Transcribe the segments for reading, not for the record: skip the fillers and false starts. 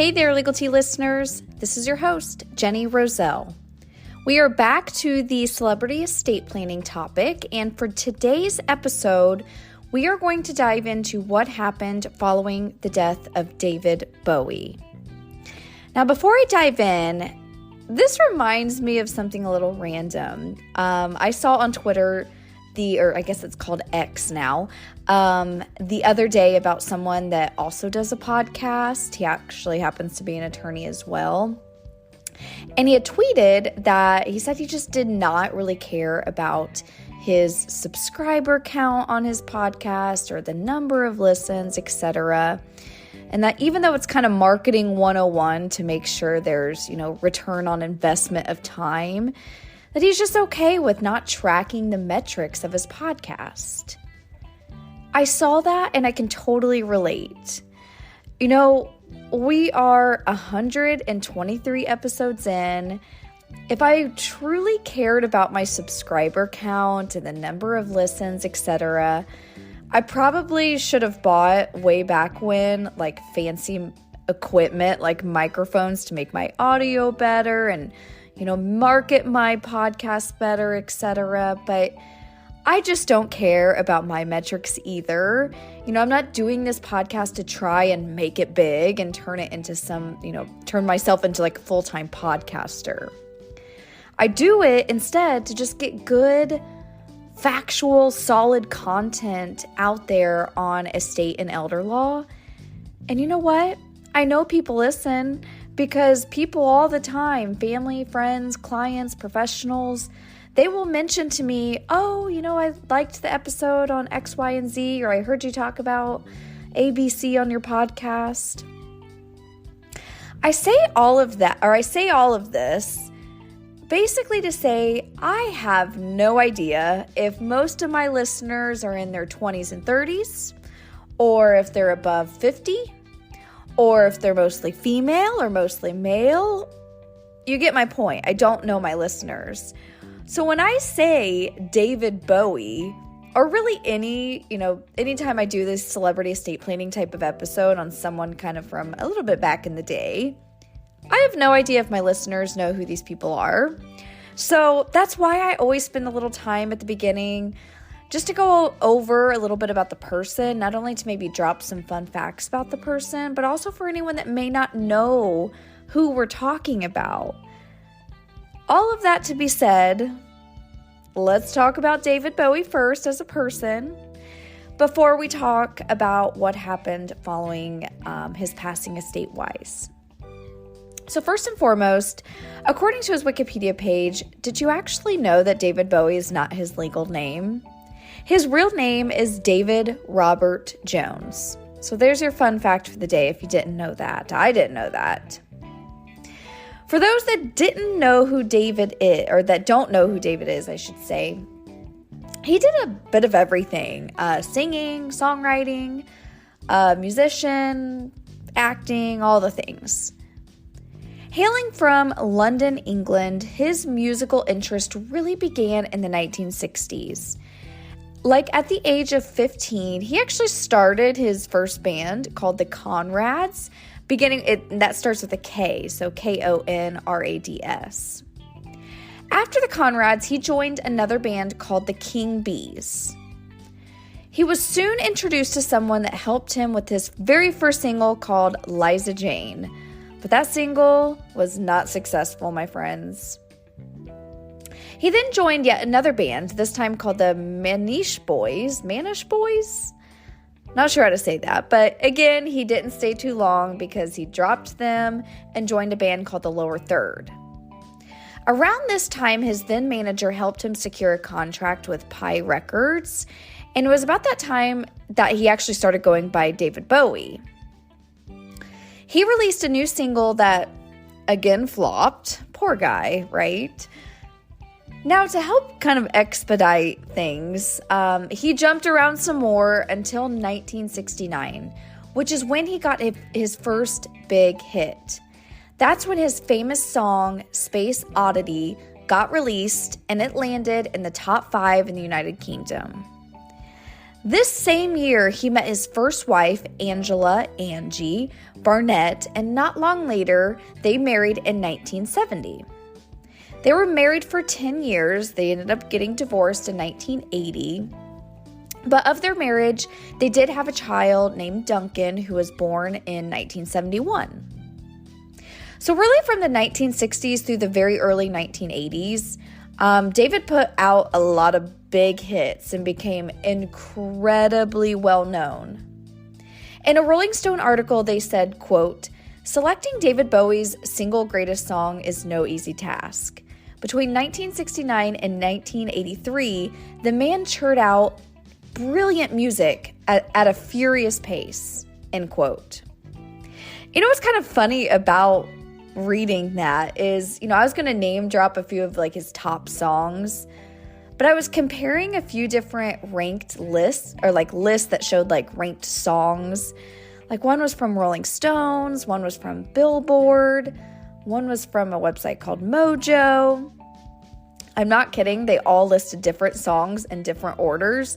Hey there, Legal Tea listeners. This is your host, Jenny Roselle. We are back to the celebrity estate planning topic, and for today's episode, we are going to dive into what happened following the death of David Bowie. Now, before I dive in, this reminds me of something a little random. I saw on Twitter, or I guess it's called X now, the other day about someone that also does a podcast. He actually happens to be an attorney as well. And he had tweeted that he said he just did not really care about his subscriber count on his podcast or the number of listens, etc. And that even though it's kind of marketing 101 to make sure there's, return on investment of time, that he's just okay with not tracking the metrics of his podcast. I saw that and I can totally relate. We are 123 episodes in. If I truly cared about my subscriber count and the number of listens, etc., I probably should have bought way back when fancy equipment like microphones to make my audio better and market my podcast better, etc. But I just don't care about my metrics either. I'm not doing this podcast to try and make it big and turn it into turn myself into a full-time podcaster. I do it instead to just get good, factual, solid content out there on estate and elder law. And you know what? I know people listen because people all the time, family, friends, clients, professionals, they will mention to me, I liked the episode on X, Y, and Z, or I heard you talk about ABC on your podcast. I say all of this basically to say I have no idea if most of my listeners are in their 20s and 30s, or if they're above 50, or if they're mostly female or mostly male. You get my point. I don't know my listeners. So when I say David Bowie, or really anytime I do this celebrity estate planning type of episode on someone kind of from a little bit back in the day, I have no idea if my listeners know who these people are. So that's why I always spend a little time at the beginning just to go over a little bit about the person, not only to maybe drop some fun facts about the person, but also for anyone that may not know who we're talking about. All of that to be said, let's talk about David Bowie first as a person before we talk about what happened following his passing estate-wise. So first and foremost, according to his Wikipedia page, did you actually know that David Bowie is not his legal name? His real name is David Robert Jones. So there's your fun fact for the day if you didn't know that. I didn't know that. For those that didn't know who David is, or that don't know who David is, I should say, he did a bit of everything. Singing, songwriting, musician, acting, all the things. Hailing from London, England, his musical interest really began in the 1960s. At the age of 15, he actually started his first band called the Conrads, that starts with a K, so Konrads. After the Conrads, he joined another band called the King Bees. He was soon introduced to someone that helped him with his very first single called Liza Jane. But that single was not successful, my friends. He then joined yet another band, this time called the Manish Boys? Not sure how to say that, but again, he didn't stay too long because he dropped them and joined a band called the Lower Third. Around this time, his then manager helped him secure a contract with Pi Records, and it was about that time that he actually started going by David Bowie. He released a new single that, again, flopped. Poor guy, right? Now, to help kind of expedite things, he jumped around some more until 1969, which is when he got his first big hit. That's when his famous song, Space Oddity, got released, and it landed in the top 5 in the United Kingdom. This same year, he met his first wife, Angie Barnett, and not long later, they married in 1970. They were married for 10 years. They ended up getting divorced in 1980. But of their marriage, they did have a child named Duncan, who was born in 1971. So really from the 1960s through the very early 1980s, David put out a lot of big hits and became incredibly well known. In a Rolling Stone article, they said, quote, "Selecting David Bowie's single greatest song is no easy task. Between 1969 and 1983, the man churned out brilliant music at a furious pace," end quote. You know what's kind of funny about reading that is, I was going to name drop a few of his top songs, but I was comparing a few different ranked lists or lists that showed ranked songs. One was from Rolling Stones, one was from Billboard, one was from a website called Mojo. I'm not kidding. They all listed different songs in different orders.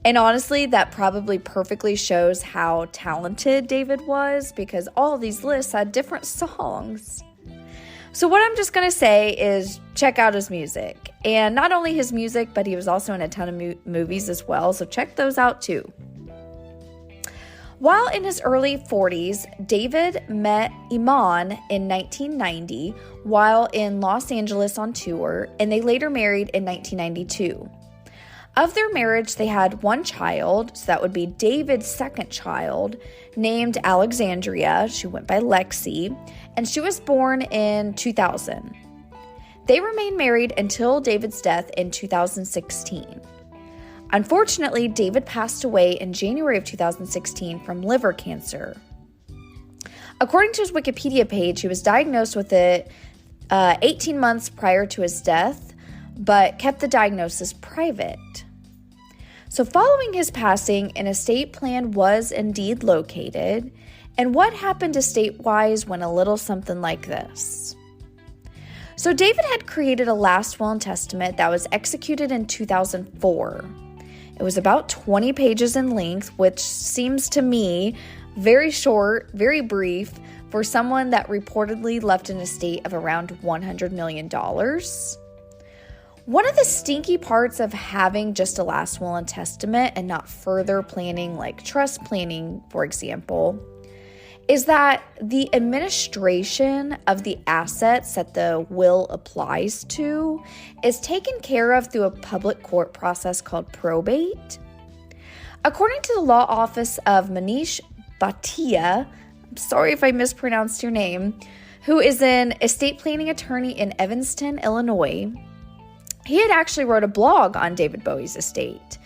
And honestly, that probably perfectly shows how talented David was because all of these lists had different songs. So what I'm just going to say is check out his music. And not only his music, but he was also in a ton of movies as well. So check those out too. While in his early 40s, David met Iman in 1990 while in Los Angeles on tour, and they later married in 1992. Of their marriage, they had one child, so that would be David's second child, named Alexandria. She went by Lexi, and she was born in 2000. They remained married until David's death in 2016. Unfortunately, David passed away in January of 2016 from liver cancer. According to his Wikipedia page, he was diagnosed with it 18 months prior to his death, but kept the diagnosis private. So following his passing, an estate plan was indeed located. And what happened estate-wise went a little something like this. So David had created a last will and testament that was executed in 2004. It was about 20 pages in length, which seems to me very short, very brief, for someone that reportedly left an estate of around $100 million. One of the stinky parts of having just a last will and testament and not further planning like trust planning, for example, is that the administration of the assets that the will applies to is taken care of through a public court process called probate. According to the law office of Manish Bhatia, I'm sorry if I mispronounced your name, who is an estate planning attorney in Evanston, Illinois, he had actually wrote a blog on David Bowie's estate.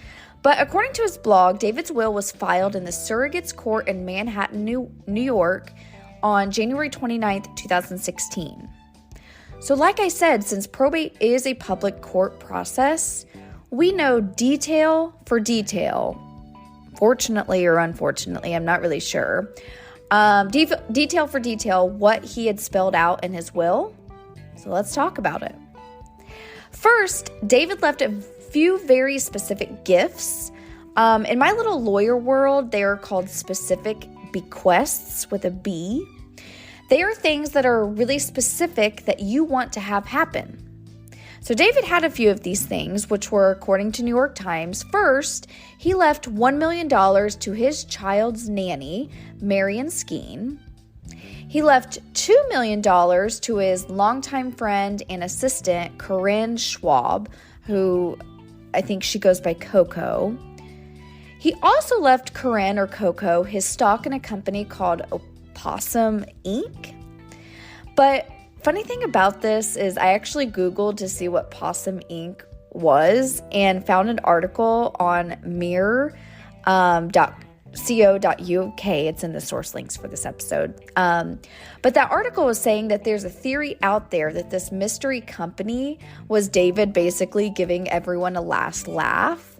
But according to his blog, David's will was filed in the Surrogates Court in Manhattan, New York on January 29th, 2016. So like I said, since probate is a public court process, we know detail for detail, fortunately or unfortunately, I'm not really sure, detail for detail what he had spelled out in his will. So let's talk about it. First, David left a few very specific gifts. In my little lawyer world, they are called specific bequests with a B. They are things that are really specific that you want to have happen. So David had a few of these things, which were, according to New York Times, first, he left $1 million to his child's nanny, Marion Skeen. He left $2 million to his longtime friend and assistant, Corinne Schwab, who I think she goes by Coco. He also left Corinne, or Coco, his stock in a company called Opossum Inc. But funny thing about this is I actually Googled to see what Possum Inc. was and found an article on mirror.co.uk. It's in the source links for this episode. But that article was saying that there's a theory out there that this mystery company was David basically giving everyone a last laugh.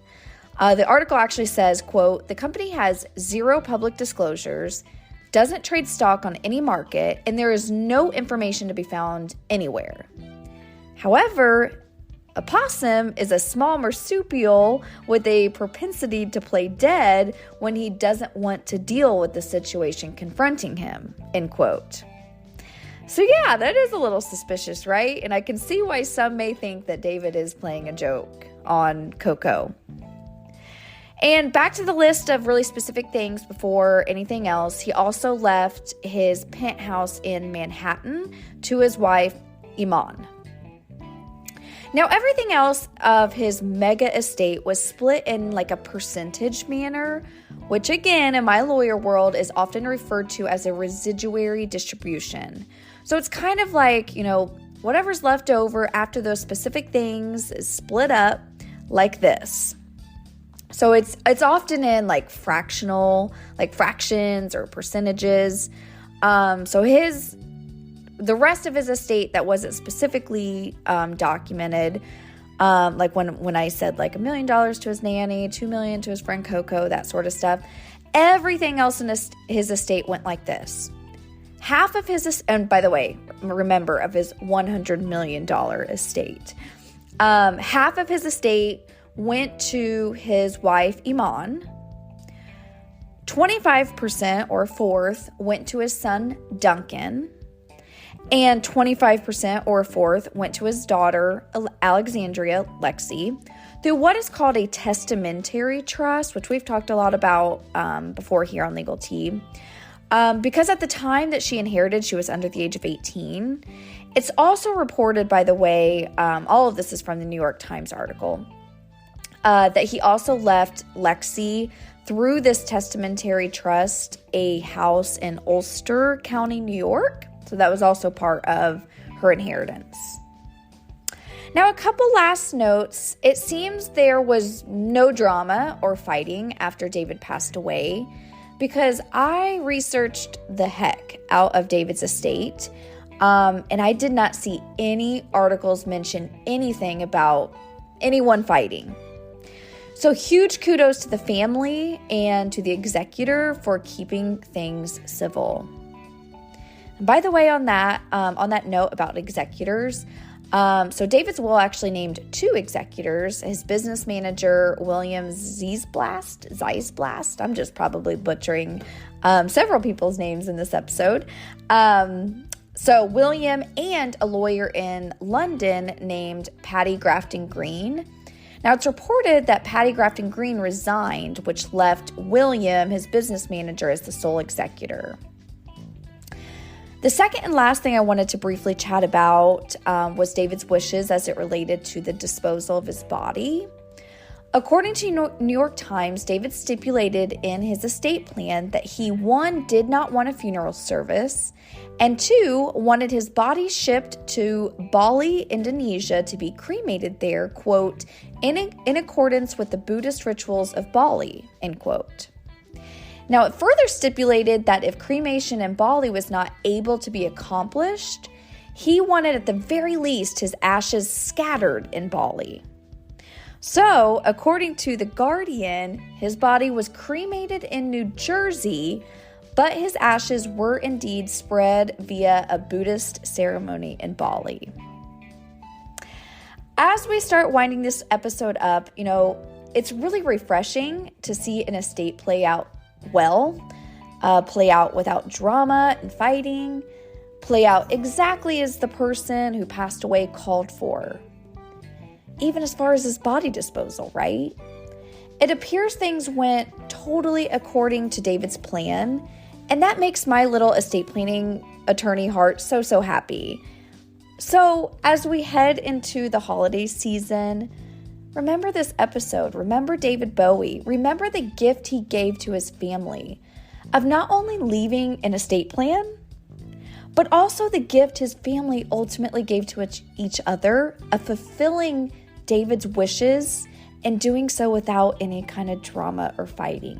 The article actually says, quote, "The company has zero public disclosures, doesn't trade stock on any market, and there is no information to be found anywhere. However, A possum is a small marsupial with a propensity to play dead when he doesn't want to deal with the situation confronting him, end quote. So yeah, that is a little suspicious, right? And I can see why some may think that David is playing a joke on Coco. And back to the list of really specific things before anything else, he also left his penthouse in Manhattan to his wife, Iman. Now, everything else of his mega estate was split in like a percentage manner, which again, in my lawyer world, is often referred to as a residuary distribution. So it's kind of like, whatever's left over after those specific things is split up like this. So it's often in like fractional, like fractions or percentages. The rest of his estate that wasn't specifically documented, like when I said like $1 million to his nanny, $2 million to his friend Coco, that sort of stuff, everything else in his estate went like this. Half of his, and by the way, remember, of his $100 million estate, half of his estate went to his wife, Iman. 25% or a fourth went to his son, Duncan. And 25% or a fourth went to his daughter, Alexandria, Lexi, through what is called a testamentary trust, which we've talked a lot about before here on Legal Tea. Because at the time that she inherited, she was under the age of 18. It's also reported, by the way, all of this is from the New York Times article, that he also left Lexi, through this testamentary trust, a house in Ulster County, New York. So that was also part of her inheritance. Now, a couple last notes. It seems there was no drama or fighting after David passed away, because I researched the heck out of David's estate, and I did not see any articles mention anything about anyone fighting. So huge kudos to the family and to the executor for keeping things civil. And by the way, on that note about executors, so David's will actually named 2 executors, his business manager, William Zeisblast. I'm just probably butchering several people's names in this episode. So William, and a lawyer in London named Patty Grafton Green. Now, it's reported that Patty Grafton Green resigned, which left William, his business manager, as the sole executor. The second and last thing I wanted to briefly chat about was David's wishes as it related to the disposal of his body. According to New York Times, David stipulated in his estate plan that he, 1, did not want a funeral service, and 2, wanted his body shipped to Bali, Indonesia, to be cremated there, quote, in accordance with the Buddhist rituals of Bali, end quote. Now, it further stipulated that if cremation in Bali was not able to be accomplished, he wanted at the very least his ashes scattered in Bali. So, according to The Guardian, his body was cremated in New Jersey, but his ashes were indeed spread via a Buddhist ceremony in Bali. As we start winding this episode up, it's really refreshing to see an estate play out well, play out without drama and fighting, play out exactly as the person who passed away called for. Even as far as his body disposal, right? It appears things went totally according to David's plan, and that makes my little estate planning attorney heart so happy. So, as we head into the holiday season, remember this episode, remember David Bowie, remember the gift he gave to his family of not only leaving an estate plan, but also the gift his family ultimately gave to each other of fulfilling David's wishes and doing so without any kind of drama or fighting.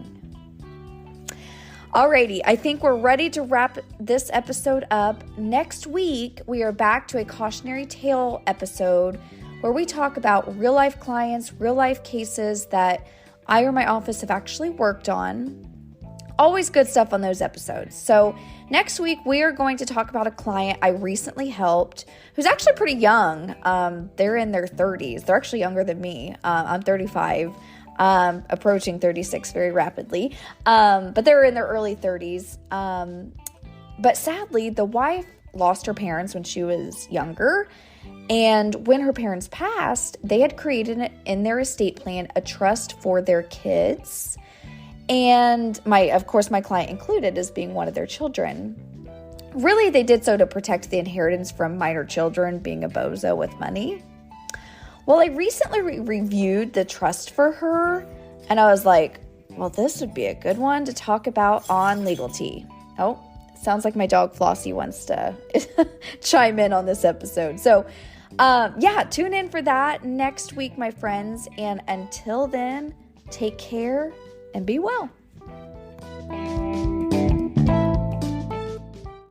Alrighty, I think we're ready to wrap this episode up. Next week, we are back to a cautionary tale episode where we talk about real life clients, real life cases that I or my office have actually worked on. always good stuff on those episodes. So next week, we are going to talk about a client I recently helped who's actually pretty young. They're in their 30s. They're actually younger than me. I'm 35, approaching 36 very rapidly. But they're in their early 30s. But sadly, the wife lost her parents when she was younger. And when her parents passed, they had created in their estate plan a trust for their kids. And of course, my client included as being one of their children. Really, they did so to protect the inheritance from minor children being a bozo with money. Well, I recently reviewed the trust for her, and I was like, well, this would be a good one to talk about on Legal Tea. Oh, sounds like my dog Flossie wants to chime in on this episode. So, tune in for that next week, my friends. And until then, take care and be well.